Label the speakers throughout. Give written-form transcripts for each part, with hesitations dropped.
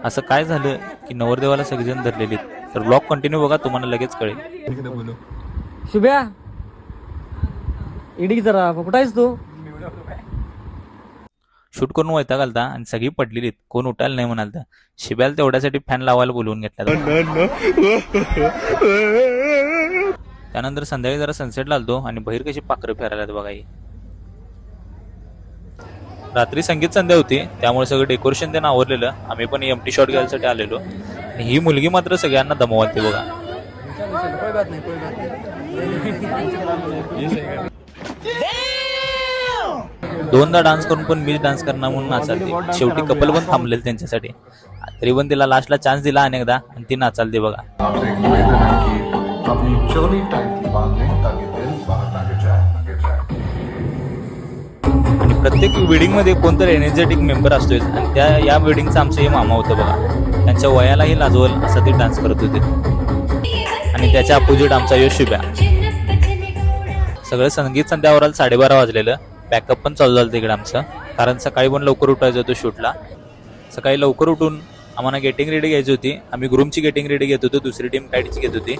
Speaker 1: असं काय झालं की नवरदेवाला सगळेजण धरलेले. तर ब्लॉग कंटिन्यू बघा, तुम्हाला लगेच कळेल.
Speaker 2: शुभ्या इडी जरा कुठं आहेस तू?
Speaker 1: शूट करून वैताग आलता आणि सगळी पडलेलीत, कोण उठायला नाही म्हणालता. शिब्याला तेवढ्यासाठी फॅन लावायला बोलवून घेतला. त्यानंतर संध्याकाळी जरा सनसेटला आलतो आणि बाहेर कशी पाखरं फिरायला बघा. ही रात्री संगीत संध्या होती, त्यामुळे सगळं डेकोरेशन त्यांना आवरलेलं. आम्ही पण एमटी शॉट घ्यायसाठी आलेलो आणि ही मुलगी मात्र सगळ्यांना दमवते बघा. दोनदा डान्स करून पण मी डान्स करणार म्हणून नाचालते. शेवटी कपल पण थांबलेलं त्यांच्यासाठी, तरी पण तिला लास्टला चान्स दिला अनेकदा आणि ती नाचालते बघा. आणि प्रत्येक वेडिंग मध्ये कोणतरी एनर्जेटिक मेंबर असतोय आणि या वेडिंगचं आमचं हे मामा होतं बघा. त्यांच्या वयालाही लाजवल असं ते डान्स करत होते. आणि त्याच्या अपोजिट आमचा यश शुभ्या. सगळं संगीत संध्यावराला 12:30 वाजलेलं. बॅकअप पण चालू झालं तिकडे आमचं, कारण सकाळी पण लवकर उठायचं होतं शूटला. सकाळी लवकर उठून आम्हाला गेटिंग रेडी घ्यायची होती. आम्ही ग्रूमची गेटिंग रेडी घेत होतो, दुसरी टीम टाईटची घेत होती.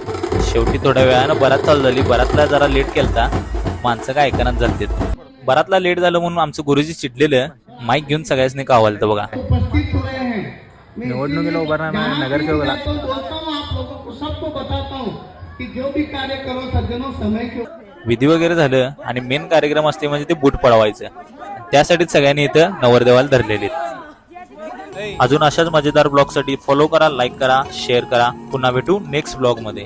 Speaker 1: शेवटी थोड्या वेळानं बरात चालू झाली. बरातला जरा लेट केलता, माणसं काय ऐकण्यात झालते. बरातला लेट झालं म्हणून आमचं गुरुजी चिडलेलं, माईक घेऊन सगळ्यांनी कावालतं बघा.
Speaker 2: निवडणुकीला उभा राहणार नगरसेवकला
Speaker 1: विधी वगैरे झालं आणि मेन कार्यक्रम असते म्हणजे ते बूट पळवायचं. त्यासाठीच सगळ्यांनी इथं नवरदेवाला धरलेले. अजून अशाच मजेदार ब्लॉग साठी फॉलो करा, लाईक करा, शेअर करा. पुन्हा भेटू नेक्स्ट ब्लॉग मध्ये.